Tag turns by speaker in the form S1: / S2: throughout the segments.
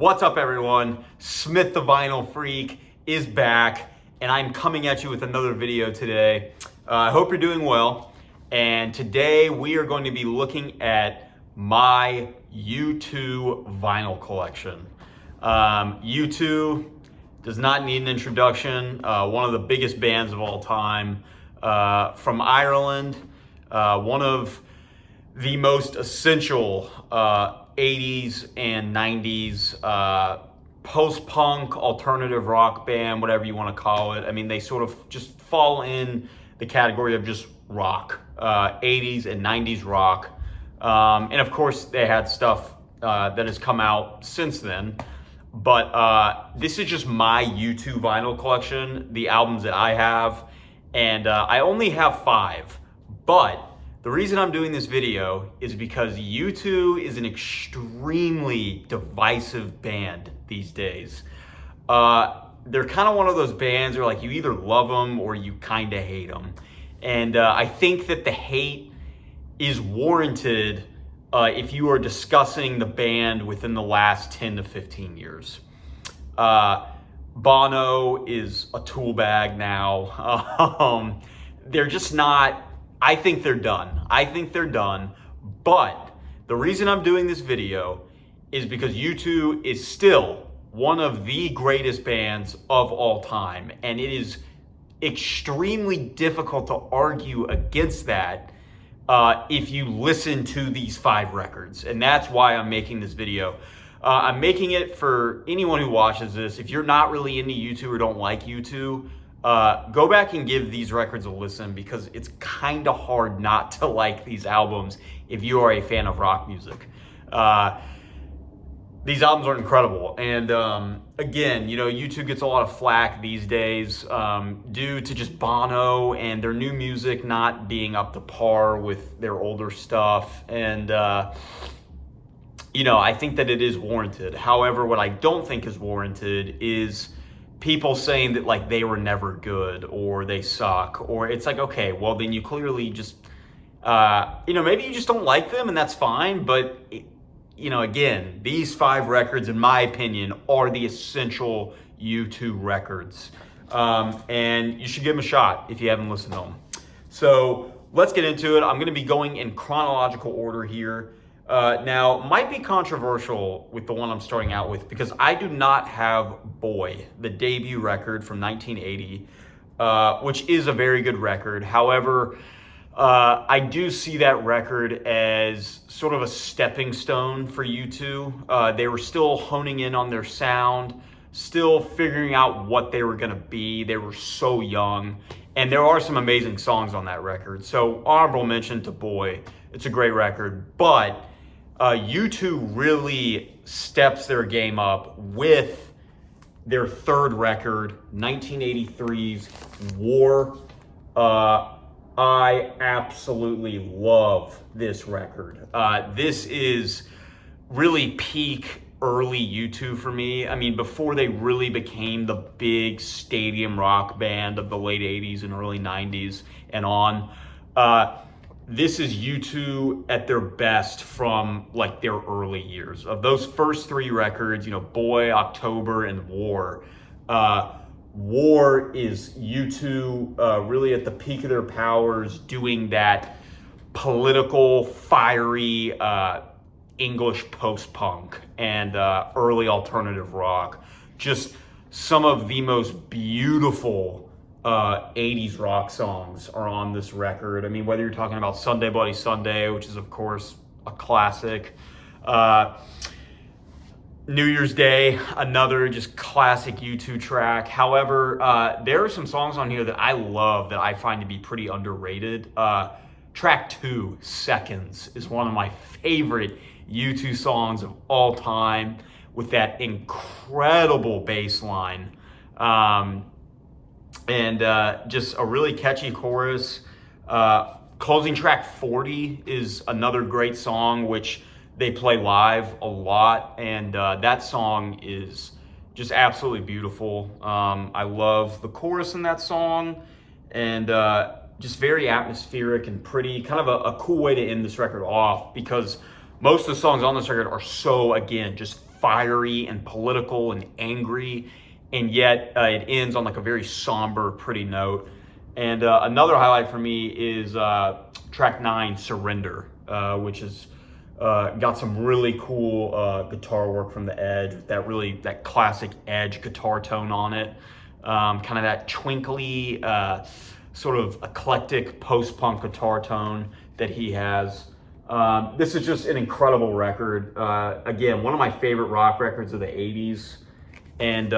S1: What's up, everyone? Smith the Vinyl Freak is back, and I'm coming at you with another video today. I hope you're doing well, and today we are going to be looking at my U2 vinyl collection. U2 does not need an introduction. One of the biggest bands of all time, from Ireland, one of the most essential 80s and 90s post-punk alternative rock band, whatever you want to call it. I mean, they sort of just fall in the category of just rock, 80s and 90s rock. And of course, they had stuff that has come out since then. But this is just my U2 vinyl collection, the albums that I have. And I only have 5, but the reason I'm doing this video is because U2 is an extremely divisive band these days. They're kind of one of those bands where like you either love them or you kind of hate them. And I think that the hate is warranted if you are discussing the band within the last 10 to 15 years. Bono is a tool bag now. They're just not... I think they're done. But the reason I'm doing this video is because U2 is still one of the greatest bands of all time. And it is extremely difficult to argue against that if you listen to these 5 records. And that's why I'm making this video. I'm making it for anyone who watches this. If you're not really into U2 or don't like U2, go back and give these records a listen, because it's kind of hard not to like these albums if you are a fan of rock music. These albums are incredible. And again, you know, U2 gets a lot of flack these days due to just Bono and their new music not being up to par with their older stuff. And, you know, I think that it is warranted. However, what I don't think is warranted is people saying that like they were never good or they suck, or it's like, okay, well then you clearly just, you know, maybe you just don't like them, and that's fine. But you know, again, these 5 records, in my opinion, are the essential U2 records, and you should give them a shot if you haven't listened to them. So let's get into it. I'm going to be going in chronological order here. Now, might be controversial with the one I'm starting out with, because I do not have Boy, the debut record from 1980, which is a very good record. However, I do see that record as sort of a stepping stone for U2. They were still honing in on their sound, still figuring out what they were going to be. They were so young, and there are some amazing songs on that record. So honorable mention to Boy. It's a great record, but U2 really steps their game up with their 3rd record, 1983's War. I absolutely love this record. This is really peak early U2 for me. I mean, before they really became the big stadium rock band of the late 80s and early 90s and on. This is U2 at their best from like their early years. Of those first 3 records, you know, Boy, October, and War. War is U2 really at the peak of their powers, doing that political, fiery English post-punk and early alternative rock. Just some of the most beautiful 80s rock songs are on this record. I mean, whether you're talking about Sunday Bloody Sunday, which is of course a classic, New Year's Day, another just classic U2 track. However, there are some songs on here that I love that I find to be pretty underrated. Track 2, Seconds, is one of my favorite U2 songs of all time, with that incredible bass line. And just a really catchy chorus. Closing track 40 is another great song, which they play live a lot. And that song is just absolutely beautiful. I love the chorus in that song, and just very atmospheric and pretty, kind of a cool way to end this record off, because most of the songs on this record are so, again, just fiery and political and angry, and yet it ends on like a very somber, pretty note. And another highlight for me is track 9, Surrender, which is got some really cool guitar work from the Edge, that classic Edge guitar tone on it, kind of that twinkly, sort of eclectic post-punk guitar tone that he has. This is just an incredible record. Again, one of my favorite rock records of the 80s. And,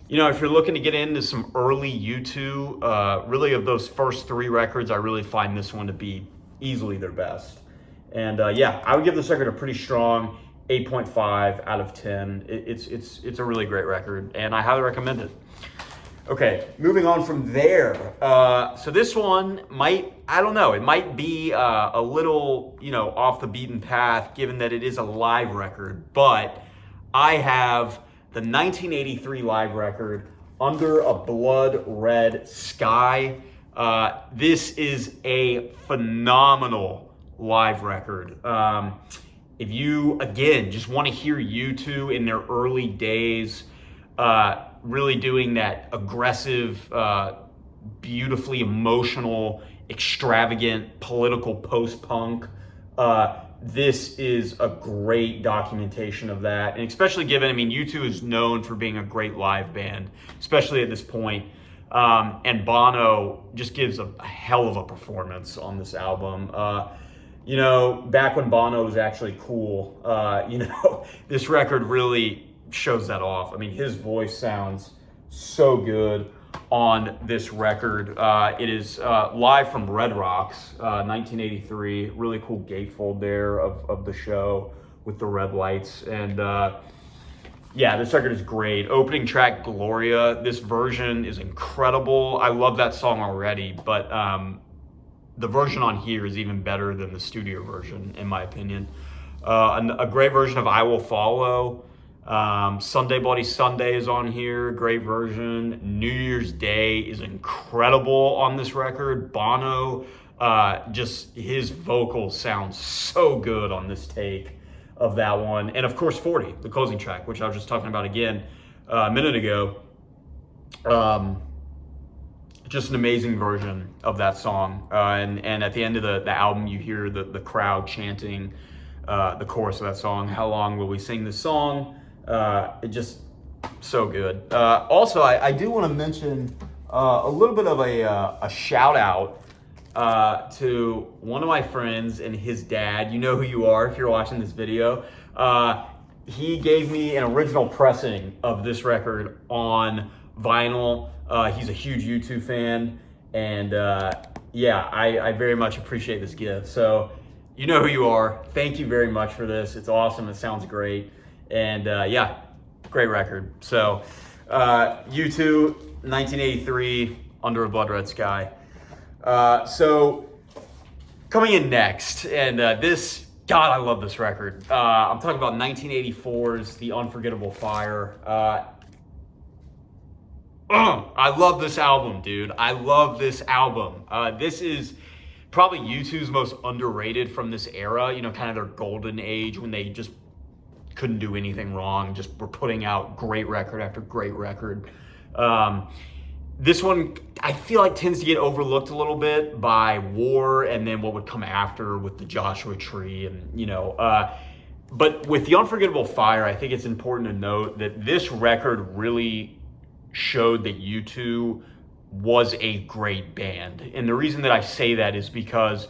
S1: if you're looking to get into some early U2, really of those first 3 records, I really find this one to be easily their best. And I would give this record a pretty strong 8.5 out of 10. It's a really great record, and I highly recommend it. Okay, moving on from there. So this one it might be a little, off the beaten path, given that it is a live record, but I have the 1983 live record, Under a Blood Red Sky. This is a phenomenal live record. If you, again, just want to hear U2 in their early days, really doing that aggressive, beautifully emotional, extravagant, political post-punk, this is a great documentation of that. And especially given, U2 is known for being a great live band, especially at this point. And Bono just gives a hell of a performance on this album. Back when Bono was actually cool, this record really shows that off. His voice sounds so good on this record. It is live from Red Rocks, 1983. Really cool gatefold there of the show with the red lights. And this record is great. Opening track, Gloria. This version is incredible. I love that song already, but the version on here is even better than the studio version, in my opinion. A great version of I Will Follow. Sunday Bloody Sunday is on here, great version. New Year's Day is incredible on this record. Bono, just his vocals sound so good on this take of that one. And of course 40, the closing track, which I was just talking about again a minute ago. Just an amazing version of that song. And at the end of the album, you hear the crowd chanting the chorus of that song. How long will we sing this song? It just so good. Also, I do want to mention a little bit of a shout out to one of my friends and his dad. You know who you are if you're watching this video. He gave me an original pressing of this record on vinyl. He's a huge U2 fan, and I very much appreciate this gift. So you know who you are. Thank you very much for this. It's awesome. It sounds great. And great record. So U2, 1983, Under a Blood Red Sky. So coming in next, and this, God, I love this record. I'm talking about 1984's The Unforgettable Fire. I love this album, dude. I love this album. This is probably U2's most underrated from this era, kind of their golden age when they just couldn't do anything wrong, just were putting out great record after great record. This one, I feel like, tends to get overlooked a little bit by War and then what would come after with the Joshua Tree. And, but with The Unforgettable Fire, I think it's important to note that this record really showed that U2 was a great band. And the reason that I say that is because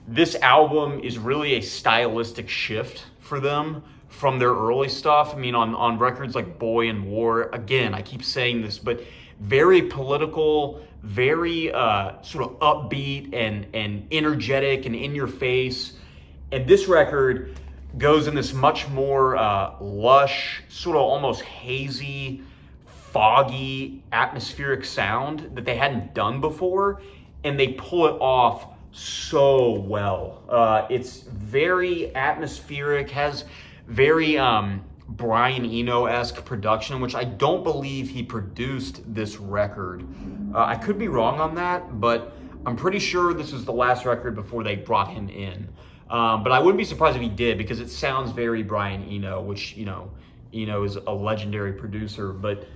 S1: this album is really a stylistic shift for them from their early stuff. On records like Boy and War, again, I keep saying this, but very political, very sort of upbeat and energetic and in your face. And this record goes in this much more lush, sort of almost hazy, foggy, atmospheric sound that they hadn't done before, and they pull it off so well. It's very atmospheric, has very Brian Eno-esque production, which I don't believe he produced this record. I could be wrong on that, but I'm pretty sure this is the last record before they brought him in. But I wouldn't be surprised if he did, because it sounds very Brian Eno, which, is a legendary producer. But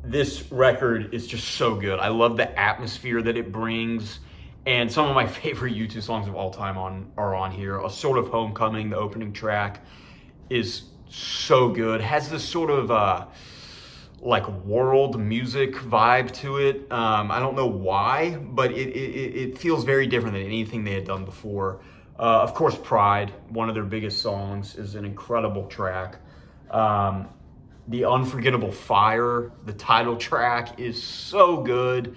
S1: this record is just so good. I love the atmosphere that it brings. And some of my favorite U2 songs of all time are on here. A Sort of Homecoming, the opening track, is so good. Has this sort of like world music vibe to it. I don't know why, but it feels very different than anything they had done before. Of course, Pride, one of their biggest songs, is an incredible track. The Unforgettable Fire, the title track, is so good.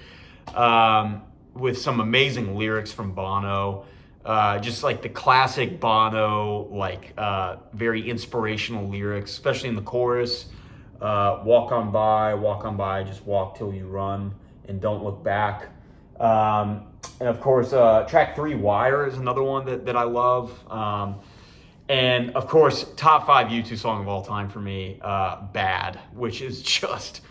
S1: With some amazing lyrics from Bono. Just like the classic Bono, like very inspirational lyrics, especially in the chorus. Walk on by, just walk till you run and don't look back. And of course, track 3, Wire, is another one that I love. And of course, top 5 U2 song of all time for me, Bad, which is just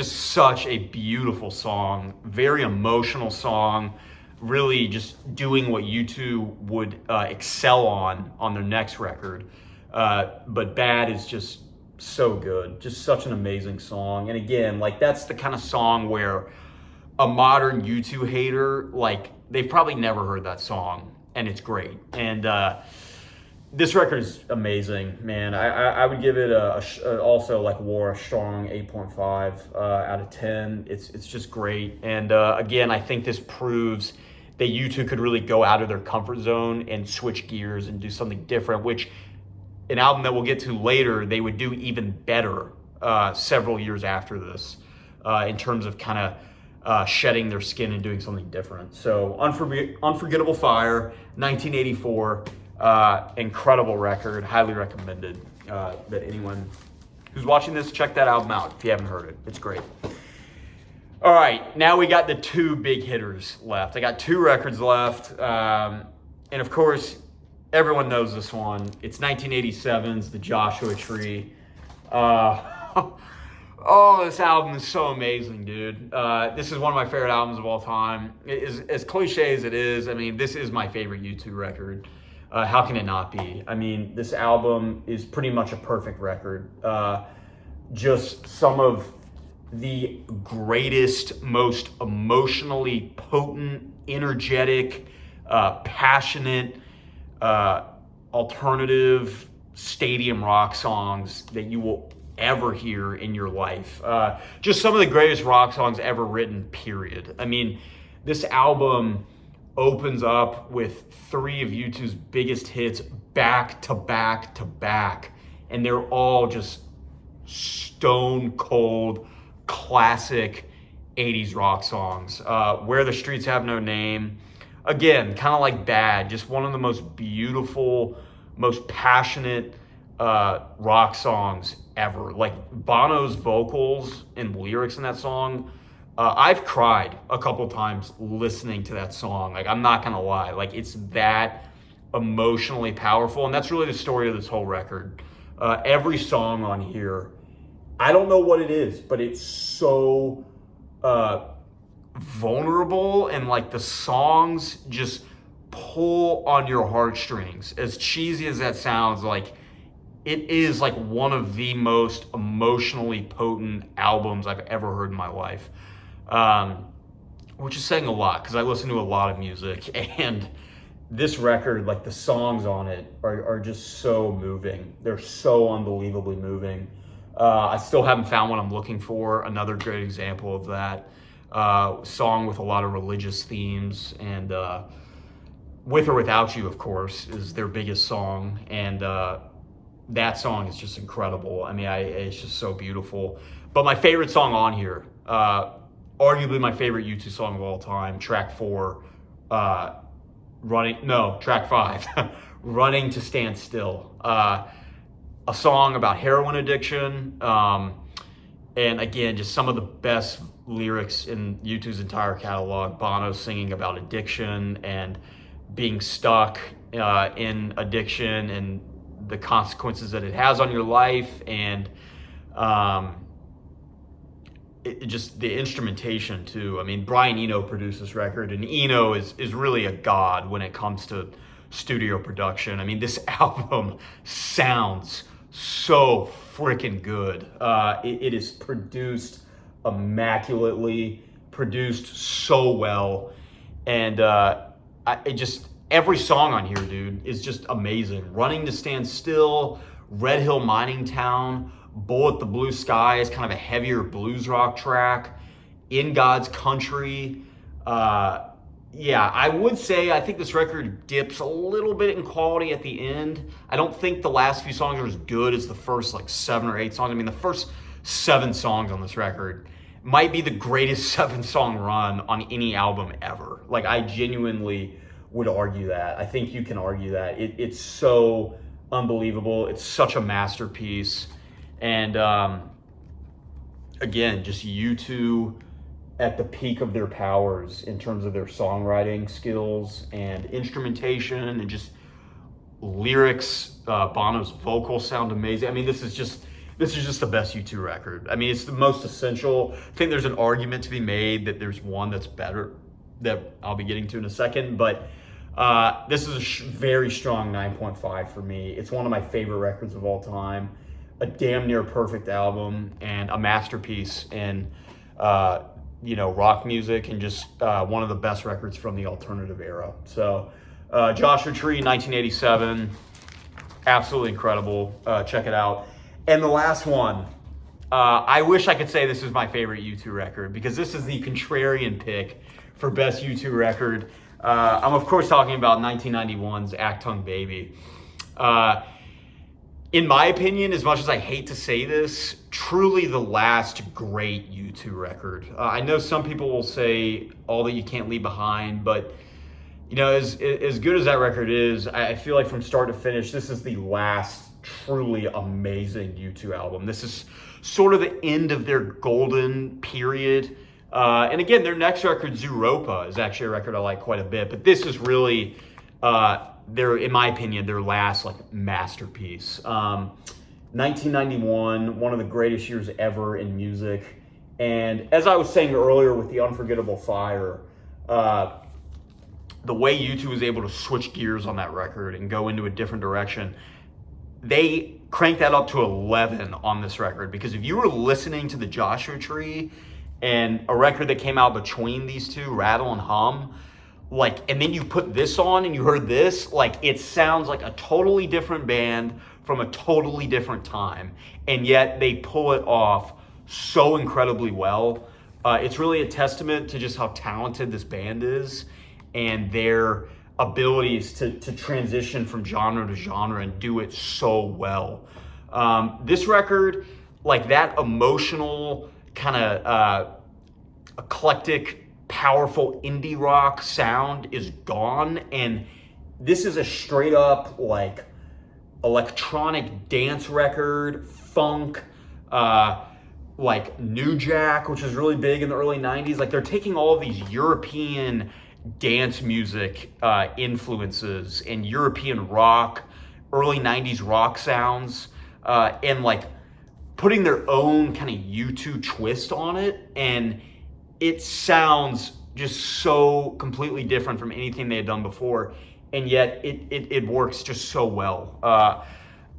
S1: such a beautiful song, very emotional song, really just doing what U2 would excel on their next record. But Bad is just so good, just such an amazing song. And again, like that's the kind of song where a modern U2 hater, like they've probably never heard that song, and it's great. And this record is amazing, man. I would give it also like War, a strong 8.5 out of 10. It's just great. And again, I think this proves that U2 could really go out of their comfort zone and switch gears and do something different, which an album that we'll get to later, they would do even better several years after this in terms of kind of shedding their skin and doing something different. So Unforgettable Fire, 1984. Incredible record, highly recommended that anyone who's watching this, check that album out if you haven't heard it. It's great. All right, now we got the 2 big hitters left. I got 2 records left, and of course, everyone knows this one. It's 1987's The Joshua Tree. Oh, this album is so amazing, dude. This is one of my favorite albums of all time. As cliche as it is, I mean, this is my favorite U2 record. How can it not be? I mean, this album is pretty much a perfect record. Just some of the greatest, most emotionally potent, energetic, passionate, alternative stadium rock songs that you will ever hear in your life. Just some of the greatest rock songs ever written, period. I mean, this album opens up with 3 of U2's biggest hits back to back to back, and they're all just stone cold classic 80s rock songs. Where the Streets Have No Name, again, kind of like Bad, just one of the most beautiful, most passionate rock songs ever. Like Bono's vocals and lyrics in that song, I've cried a couple times listening to that song. Like, I'm not gonna lie, like it's that emotionally powerful, and that's really the story of this whole record. Every song on here, I don't know what it is, but it's so vulnerable, and like the songs just pull on your heartstrings. As cheesy as that sounds, like it is like one of the most emotionally potent albums I've ever heard in my life. Which is saying a lot because I listen to a lot of music, and this record, like the songs on it are just so moving. They're so unbelievably moving. I still haven't found what I'm looking for. Another great example of that. Song with a lot of religious themes, and With or Without You, of course, is their biggest song, and that song is just incredible. I mean, it's just so beautiful. But my favorite song on here, arguably my favorite U2 song of all time, track 4, track 5, Running to Stand Still. A song about heroin addiction, and again, just some of the best lyrics in U2's entire catalog. Bono singing about addiction and being stuck in addiction and the consequences that it has on your life, and just the instrumentation too. I mean, Brian Eno produced this record, and Eno is really a god when it comes to studio production. I mean, this album sounds so freaking good. It is produced immaculately, produced so well, and every song on here, dude, is just amazing. Running to Stand Still, Red Hill Mining Town, Bullet the Blue Sky is kind of a heavier blues rock track. In God's Country. Yeah, I would say I think this record dips a little bit in quality at the end. I don't think the last few songs are as good as the first like 7 or 8 songs. I mean, the first 7 songs on this record might be the greatest 7-song run on any album ever. Like, I genuinely would argue that. I think you can argue that. It's so unbelievable. It's such a masterpiece. And again, just U2 at the peak of their powers in terms of their songwriting skills and instrumentation and just lyrics. Bono's vocals sound amazing. I mean, this is just the best U2 record. I mean, it's the most essential. I think there's an argument to be made that there's one that's better that I'll be getting to in a second, but this is a very strong 9.5 for me. It's one of my favorite records of all time, a damn near perfect album, and a masterpiece in rock music, and just one of the best records from the alternative era. So Joshua Tree, 1987, absolutely incredible. Check it out. And the last one, I wish I could say this is my favorite U2 record, because this is the contrarian pick for best U2 record. I'm of course talking about 1991's Achtung Baby. In my opinion, as much as I hate to say this, truly the last great U2 record. I know some people will say All That You Can't Leave Behind, but as good as that record is, I feel like from start to finish, this is the last truly amazing U2 album. This is sort of the end of their golden period. And again, their next record, Zooropa, is actually a record I like quite a bit, but this is really in my opinion, their last masterpiece. 1991, one of the greatest years ever in music. And as I was saying earlier with The Unforgettable Fire, the way U2 was able to switch gears on that record and go into a different direction, they cranked that up to 11 on this record. Because if you were listening to the Joshua Tree and a record that came out between these two, Rattle and Hum, and then you put this on and you heard this, it sounds like a totally different band from a totally different time. And yet they pull it off so incredibly well. It's really a testament to just how talented this band is and their abilities to transition from genre to genre and do it so well. This record, that emotional kind of eclectic, powerful indie rock sound is gone, and this is a straight up electronic dance record, funk, New Jack, which was really big in the early 90s. They're taking all of these European dance music influences and European rock, early 90s rock sounds, and putting their own kind of U2 twist on it, and it sounds just so completely different from anything they had done before, and yet it works just so well.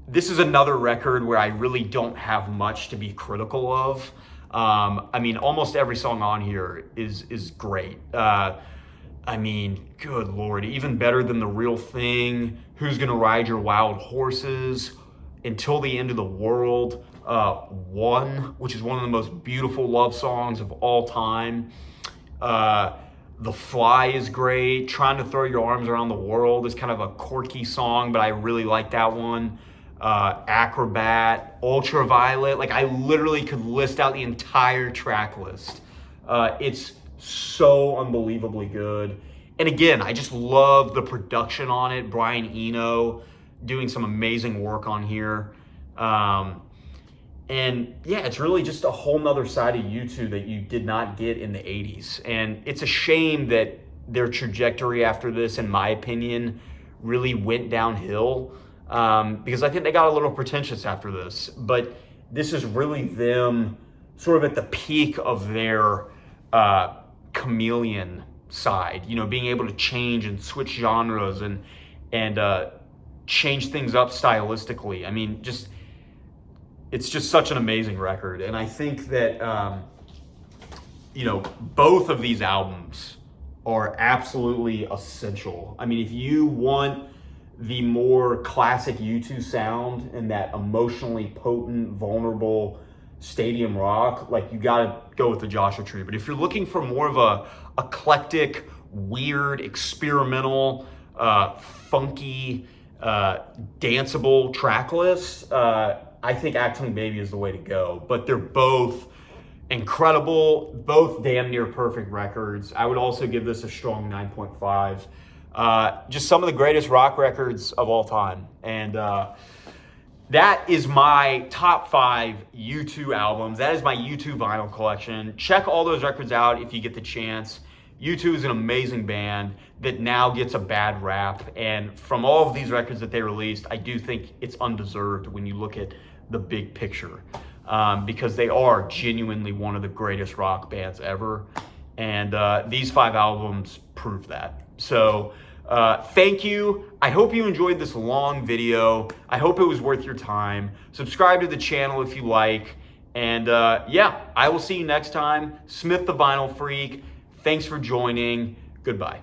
S1: This is another record where I really don't have much to be critical of. I mean, almost every song on here is great. I mean, good Lord, even better than The Real Thing, Who's Gonna Ride Your Wild Horses, Until the End of the World, One, which is one of the most beautiful love songs of all time. The Fly is great. Trying to Throw Your Arms Around the World is kind of a quirky song, but I really like that one. Acrobat, Ultraviolet, I literally could list out the entire track list. It's so unbelievably good. And again, I just love the production on it. Brian Eno doing some amazing work on here. And yeah, it's really just a whole nother side of U2 that you did not get in the 80s. And it's a shame that their trajectory after this, in my opinion, really went downhill. Because I think they got a little pretentious after this. But this is really them sort of at the peak of their chameleon side, being able to change and switch genres and and change things up stylistically. I mean, it's just such an amazing record. And I think that, both of these albums are absolutely essential. I mean, if you want the more classic U2 sound and that emotionally potent, vulnerable stadium rock, like, you gotta go with the Joshua Tree. But if you're looking for more of a eclectic, weird, experimental, funky, danceable track list, I think Achtung Baby is the way to go. But they're both incredible, both damn near perfect records. I would also give this a strong 9.5. Just some of the greatest rock records of all time. And that is my top 5 U2 albums. That is my U2 vinyl collection. Check all those records out if you get the chance. U2 is an amazing band that now gets a bad rap. And from all of these records that they released, I do think it's undeserved when you look at the big picture. Because they are genuinely one of the greatest rock bands ever. And these 5 albums prove that. So thank you. I hope you enjoyed this long video. I hope it was worth your time. Subscribe to the channel if you like. And yeah, I will see you next time. Smith the Vinyl Freak. Thanks for joining. Goodbye.